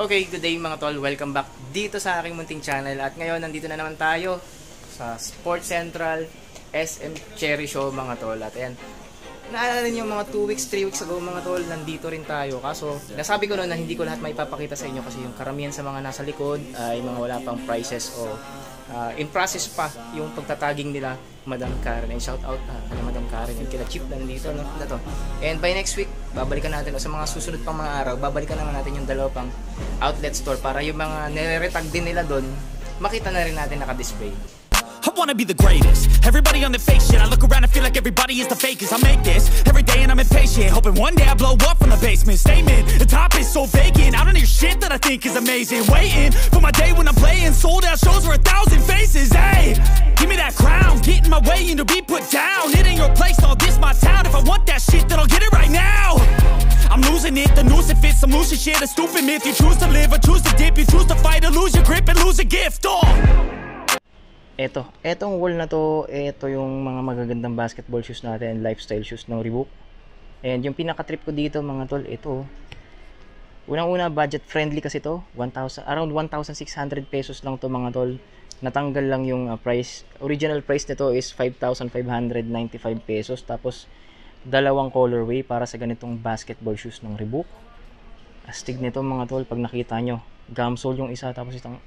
Okay, good day mga tol. Welcome back dito sa aking munting channel. At ngayon, nandito na naman tayo sa Sports Central SM Cherry Show mga tol. At ayan, naalala niyo mga 2 weeks, 3 weeks ago mga tol, nandito rin tayo. Kaso, nasabi ko noon na hindi ko lahat maipapakita sa inyo kasi yung karamihan sa mga nasa likod ay mga wala pang prices o in process pa yung pagtataging nila Madam Karen. And shout out kay Madam Karen and kila Chip nandito na to. And by next week, babalikan natin o sa mga susunod pang mga araw, babalikan naman natin yung dalawa pang outlet store para yung mga nire-retag din nila doon, makita na rin natin naka-display. I wanna be the greatest. Everybody on the fake shit. I look around and feel like everybody is the fakest. I make this every day and I'm impatient, hoping one day I blow up from the basement. Statement, the top is so vacant. I don't hear shit that I think is amazing. Waiting for my day when I'm playing sold out shows for 1,000 faces. Hey, give me that crown, get in my way and to be put down. It ain't your place, no, this my town. If I want that shit, then I'll get it right now. I'm losing it, the noose it fits. I'm losing shit, a stupid myth. You choose to live or choose to dip. You choose to fight or lose your grip and lose a gift. Oh. Etong wall na to, ito yung mga magagandang basketball shoes natin and lifestyle shoes ng Reebok. And yung pinaka-trip ko dito mga tol, ito. Unang-una, budget friendly kasi to. Around 1,600 pesos lang to mga tol. Natanggal lang yung price. Original price nito is 5,595 pesos. Tapos, dalawang colorway para sa ganitong basketball shoes ng Reebok. Astig nito mga tol, pag nakita nyo. Gum sole yung isa, tapos isang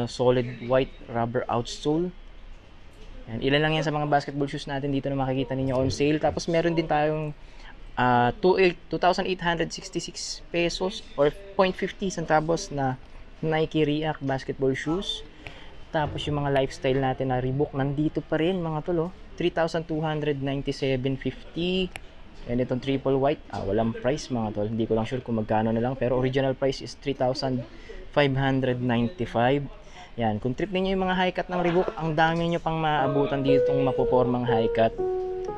solid white rubber outsole. And ilan lang yan sa mga basketball shoes natin dito na makikita ninyo on sale. Tapos meron din tayong 2,866 pesos or 0.50 centavos na Nike React basketball shoes. Tapos yung mga lifestyle natin na Reebok nandito pa rin mga tol, 3,297.50. And itong triple white, walang price mga tol. Hindi ko lang sure kung magkano na lang, pero original price is 3,595. Yan, kung trip niyo yung mga high cut ng Reebok, ang dami niyo pang maabutan dito ng mapopormang high cut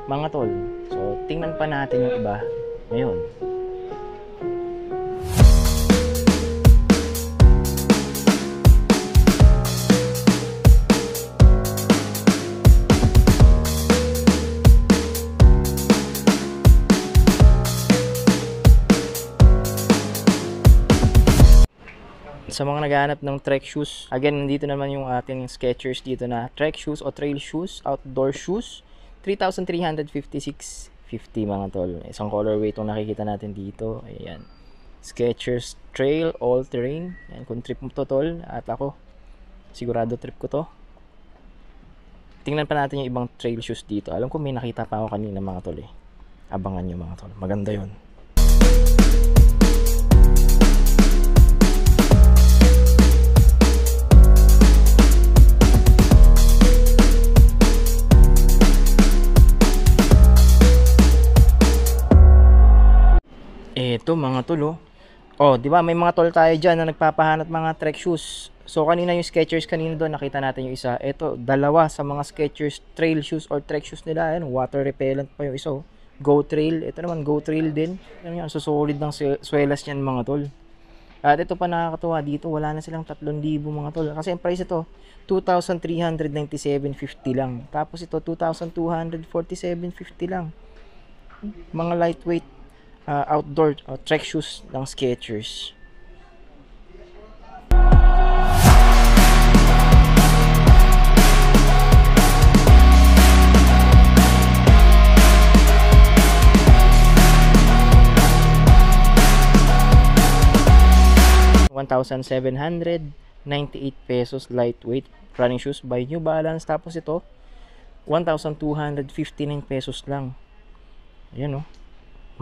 mga tol. So, tingnan pa natin yung iba ngayon. Sa mga naghahanap ng trek shoes, again, nandito naman yung ating Skechers dito na trek shoes o trail shoes, outdoor shoes, 3,356.50 mga tol. Isang colorway itong nakikita natin dito. Ayan, Skechers Trail All Terrain. Ayan, kung trip mo to tol, at ako, sigurado trip ko to. Tingnan pa natin yung ibang trail shoes dito. Alam ko may nakita pa ako kanina mga tol Abangan nyo mga tol, maganda yon. Ito mga tol di ba may mga tol tayo diyan na nagpapahanap mga trek shoes. So kanina yung Skechers, kanina doon nakita natin yung isa. Ito, dalawa sa mga Skechers trail shoes or trek shoes nila. Ayan, water repellent pa yung isa. Go Trail. Ito naman Go Trail din. Ayan yan, so solid ng swelas niyan mga tol. At ito pa nakakatuwa dito, wala na silang 3,000 mga tol. Kasi ang price ito 2,397.50 lang. Tapos ito 2,247.50 lang. Mga lightweight outdoor trek shoes ng Skechers. $1,798 pesos lightweight running shoes by New Balance. Tapos ito 1,259 pesos lang. Ayan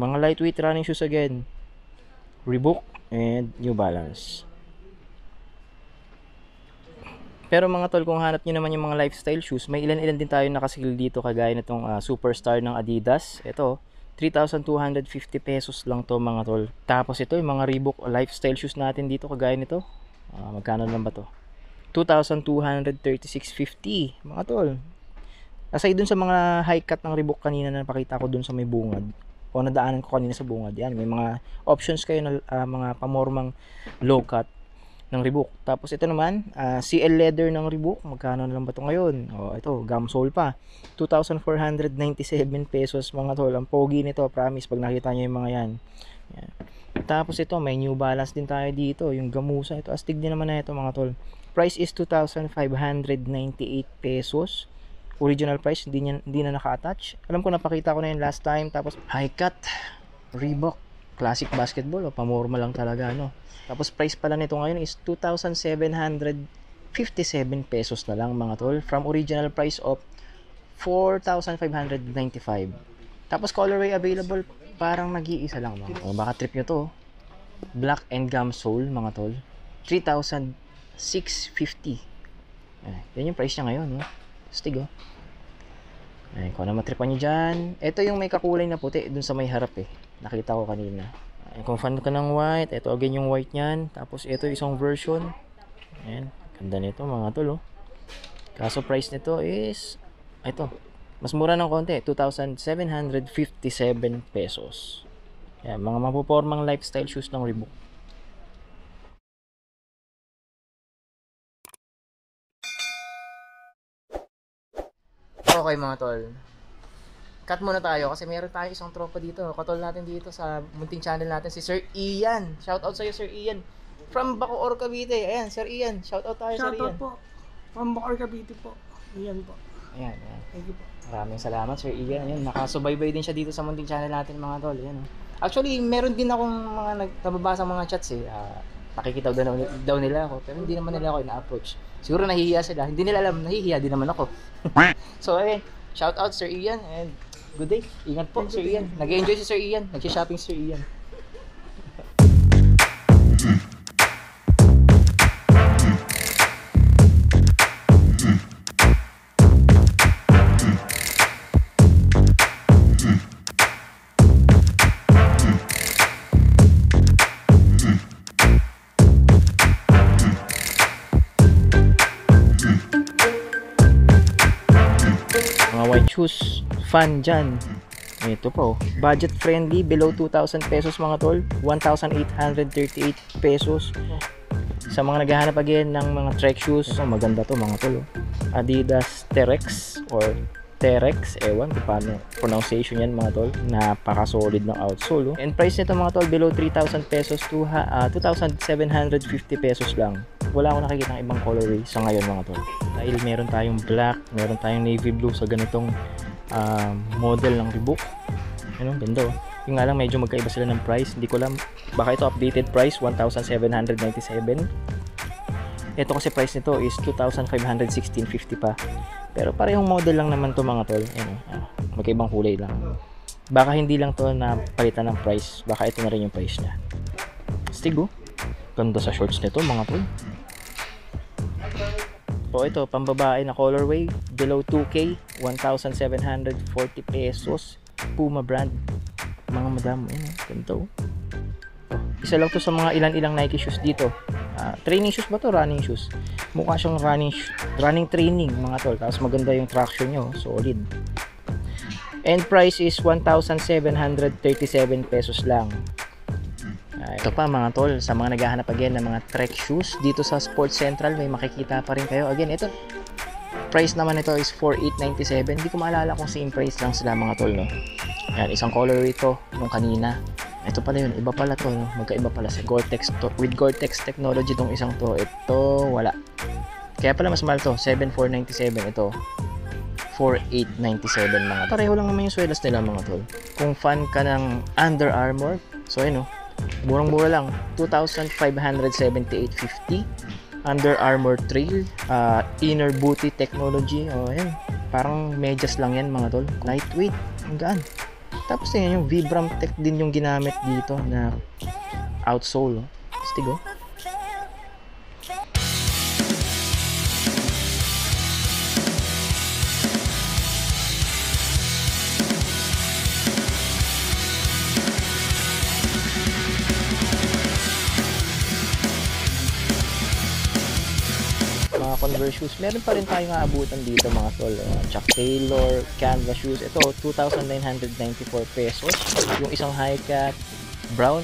mga lightweight running shoes again, Reebok and New Balance. Pero mga tol, kung hanap nyo naman yung mga lifestyle shoes, may ilan-ilan din tayo nakasigil dito, kagaya nitong Superstar ng Adidas. Ito 3,250 pesos lang to mga tol. Tapos ito yung mga Reebok lifestyle shoes natin dito, kagaya nito, magkano lang ba to? 2,236.50 mga tol. Aside dun sa mga high cut ng Reebok kanina na napakita ko dun sa may bungad, o nadaanan ko kanina sa bungad, yan, may mga options kayo na mga pamormang low cut ng Reebok. Tapos ito naman, CL leather ng Reebok. Magkano na lang ba ito ngayon? Ito, gum sole pa. 2,497 pesos mga tol. Ang pogi nito, promise, pag nakita nyo yung mga yan. Yan. Tapos ito, may New Balance din tayo dito. Yung gamusa, ito astig din naman na ito mga tol. Price is 2,598 pesos. Original price, hindi na naka-attach. Alam ko, napakita ko na yun last time. Tapos high cut Reebok classic basketball, o pamorma lang talaga, no. Tapos price pala nito ngayon is 2,757 pesos na lang mga tol, from original price of 4,595. Tapos colorway available, parang nag-iisa lang mga. O baka trip nyo to, black and gum sole mga tol, 3,650. Yan yung price niya ngayon, no. Stig, oh. Ay, kung ano matripan nyo dyan. Ito yung may kakulay na puti dun sa may harap eh. Nakita ko kanina. Ay, kung fan ka ng white, ito again yung white nyan. Tapos ito isang version. Ayan, ganda nito mga tol, oh. Kaso price nito is ito, mas mura ng konti, 2,757 pesos. Ayan, mga mapupormang lifestyle shoes ng Reebok. Okay mga tol, cut muna tayo kasi meron tayo isang tropa dito, katol natin dito sa munting channel natin, si Sir Ian. Shoutout sa'yo Sir Ian, from Bacoor, Cavite. Ayan, Sir Ian, shoutout tayo. Sir Ian. Shoutout po, from Bacoor, Cavite po. Iyan po. Ayan, ayan. Thank you po. Maraming salamat Sir Ian. Ayan, nakasubaybay din siya dito sa munting channel natin mga tol. Ayan, oh. Actually, meron din akong mga nababasa mga chats eh. Nakikita daw nila ako, pero hindi naman nila ako ina-approach. Siguro nahihiya sila. Hindi nila alam, nahihiya din naman ako. So, ayun, shout out Sir Ian and good day. Ingat po Sir Ian. Nag-enjoy si Sir Ian. Nag-shopping Sir Ian. White shoes fan dyan, ito po, budget friendly, below 2,000 pesos mga tol, 1,838 pesos. Sa mga naghahanap again ng mga trek shoes, maganda to mga tol, Adidas Terex or Terex, ewan kung paano pronunciation yan mga tol. Napaka solid ng outsole, and price nito mga tol, below 3,000 pesos to 2,750 pesos lang. Wala akong nakikita ng ibang colorway sa ngayon mga tol. Dahil meron tayong black, meron tayong navy blue sa ganitong model ng Reebok. Ano, ganda, oh. Yung nga lang medyo magkaiba sila ng price. Hindi ko alam, baka ito updated price 1,797. Ito kasi price nito is 2,516.50 pa. Pero parehong model lang naman to mga tol. Ano, magkaibang kulay lang. Baka hindi lang to na palitan ng price. Baka ito na rin yung price niya. Stig, oh. Ganda sa shorts nito mga tol. So ito, pambabae na colorway, below 2K, 1,740 pesos. Puma brand. Mga madam, ganito. Isa lang to sa mga ilan-ilang Nike shoes dito. Training shoes ba to? Running shoes. Mukha siyang running training mga tol. Tapos maganda yung traction nyo, solid. And price is 1,737 pesos lang. Ito pa mga tol, sa mga naghahanap again ng mga trek shoes dito sa Sports Central, may makikita pa rin kayo. Again, ito price naman ito is 4,897. Hindi ko maalala kung same price lang sila mga tol, no. Yan, isang color ito nung kanina. Ito pala yun, iba pala to, no? Magkaiba pala sa Gore-Tex to, with Gore-Tex technology tong isang to. Ito wala. Kaya pala mas mahal to, 7,497. Ito 4,897 mga tol. Pareho lang naman yung swelas nila mga tol. Kung fan ka ng Under Armour, so ayun, no, murang-mura lang, 2,578.50. Under Armour Trail, inner booty technology. Ayan, parang medyas lang yan mga tol. Lightweight, ang gaan. Tapos yan yung Vibram Tech din yung ginamit dito na outsole. Stig, oh. Converse shoes, meron pa rin tayong aabutan dito mga tol. Chuck Taylor canvas shoes, ito 2,994 pesos. Yung isang high cut brown,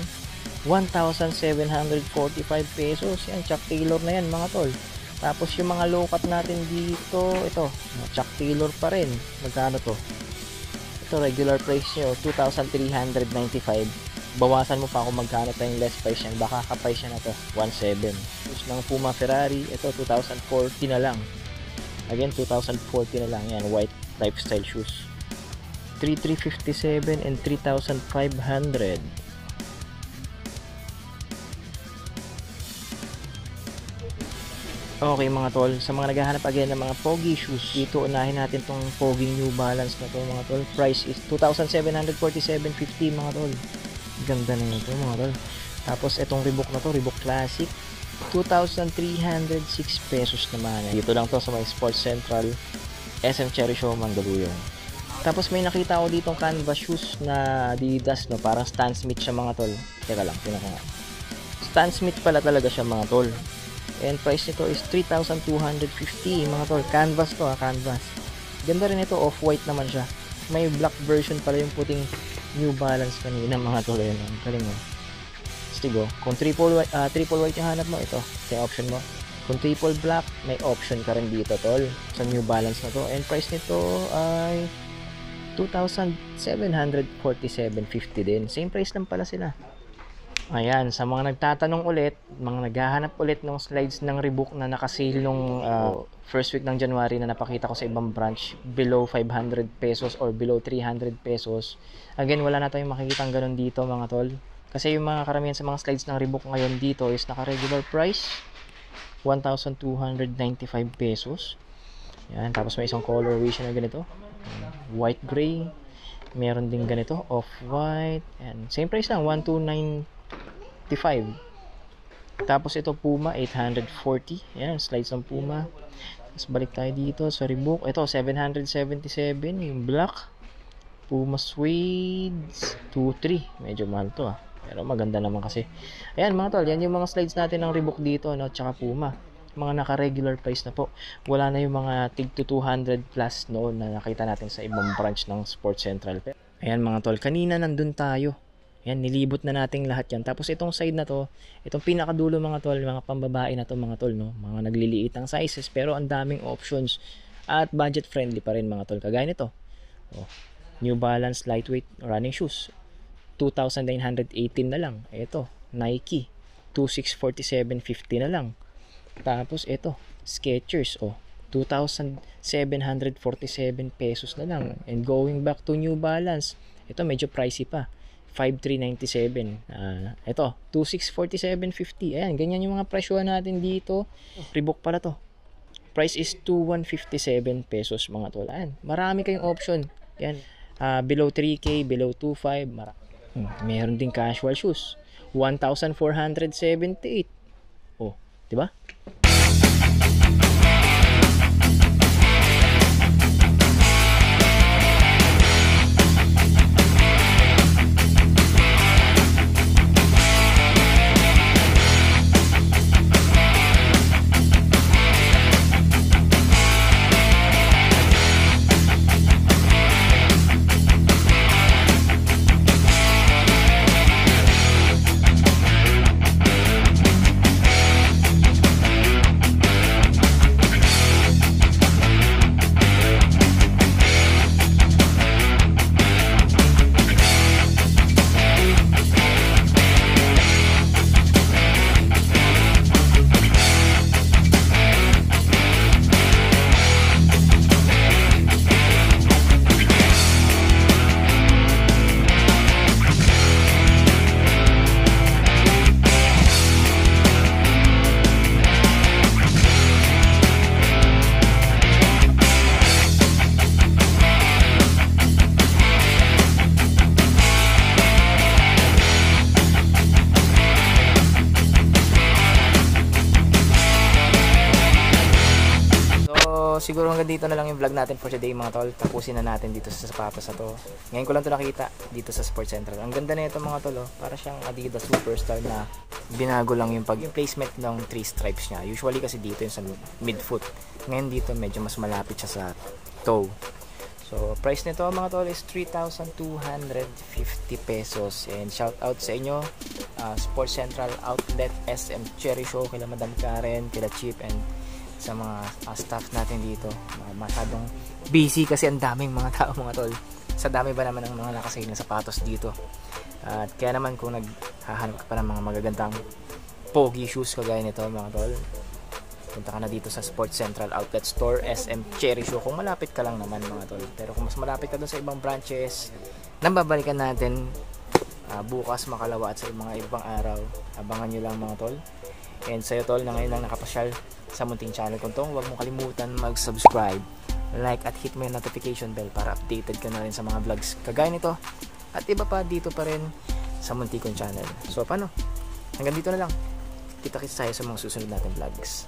1,745 pesos. Yan, Chuck Taylor na yan mga tol. Tapos yung mga low cut natin dito, ito Chuck Taylor pa rin. Magkano to? Ito regular price nyo, 2,395 bawasan mo pa kung magkano pa yung less price yan, baka ka-price yan na to 1.7. Tapos ng Puma Ferrari, ito 2040 na lang. Again, 2040 na lang yan, white lifestyle shoes. 3,357 and 3,500. Okay mga tol, sa mga naghahanap again ng mga pogi shoes, dito unahin natin tong pogi New Balance na to mga tol. Price is 2,747.50 mga tol. Ganda na ito mga tol. Tapos itong Reebok na to, Reebok Classic, 2,306 pesos naman. Dito lang to sa may Sports Central, SM Cherry Show, Mandaluyong. Tapos may nakita ako ditong canvas shoes na Adidas, no? Parang Stan Smith siya mga tol. Teka lang, tingnan ko nga. Stan Smith pala talaga siya mga tol. And price nito is 3,250 mga tol. Canvas to ha, canvas. Ganda rin ito, off-white naman siya. May black version pala yung puting New Balance kanina mga tol. Ayan, galing mo. Stigo, kung triple white yung hanap mo, ito yung option mo. Kung triple black, may option ka rin dito tol sa New Balance na to. And price nito ay 2,747.50 din. Same price lang pala sila. Ayan, sa mga nagtatanong ulit, mga naghahanap ulit ng slides ng Reebok na nakasale nung first week ng January na napakita ko sa ibang branch, below 500 pesos or below 300 pesos. Again, wala na tayong makikita ganun dito mga tol. Kasi yung mga karamihan sa mga slides ng Reebok ngayon dito is naka-regular price, 1,295 pesos. Yan, tapos may isang colorway siya na ganito, white gray. Meron din ganito, off-white, and same price lang, 1,295. Tapos ito Puma 840. Yan, slides ng Puma. Tapos balik tayo dito sa Reebok. Ito 777 yung black. Puma Suedes 23. Medyo mahal to ah. Pero maganda naman kasi. Ayan mga tol, yan yung mga slides natin ng Reebok dito, no, tsaka Puma. Mga naka-regular price na po. Wala na yung mga tig to 200 plus noon na nakita natin sa ibang branch ng Sports Central. Ayan mga tol, kanina nandun tayo. Yan, nilibot na natin lahat yan. Tapos itong side na to, itong pinakadulo mga tol, mga pambabae na to mga tol, no? Mga nagliliit ang sizes, pero ang daming options at budget friendly pa rin mga tol. Kagaya nito. Oh, New Balance lightweight running shoes. 2,918 na lang. Ito, Nike. 2,647.50 na lang. Tapos ito, Skechers. Oh, 2,747 pesos na lang. And going back to New Balance, ito medyo pricey pa. 5,397. Ito, 2,647.50. Ayan, ganyan yung mga presyo natin dito. Reebok pala to. Price is 2,157 pesos mga tol. Ayan, marami kayong option. Yan, below 3K, below 2,500. Meron din casual shoes. 1,478. Oh, di ba? Siguro hanggang dito na lang yung vlog natin for today mga tol. Tapusin na natin dito sa sapatos na to. Ngayon ko lang to nakita dito sa Sports Central. Ang ganda na ito mga tol, para siyang Adidas Superstar na binago lang yung placement ng 3 stripes niya. Usually kasi dito yung sa midfoot. Ngayon dito medyo mas malapit siya sa toe. So price nito mga tol is 3,250 pesos. And shout out sa inyo, Sports Central Outlet, SM Cherry Show, kila Madam Karen, kila Chip, and sa mga staff natin dito. Masyadong busy kasi ang daming mga tao mga tol. Sa dami ba naman ng mga nakasale na sapatos dito. At kaya naman kung naghahanap ka pa ng mga magagandang pogi shoes kagaya nito mga tol, punta ka na dito sa Sports Central Outlet Store, SM Cherry Shoe, kung malapit ka lang naman mga tol. Pero kung mas malapit ka dun sa ibang branches, nababalikan natin bukas, makalawa at sa mga ibang araw. Abangan nyo lang mga tol. And sa'yo tol na ngayon lang nakapasyal sa munting channel ko to, huwag mong kalimutan mag-subscribe, like at hit mo yung notification bell para updated ka na rin sa mga vlogs kagaya nito at iba pa dito pa rin sa munti kong channel. So paano? Hanggang dito na lang. Kita-kits tayo sa mga susunod natin vlogs.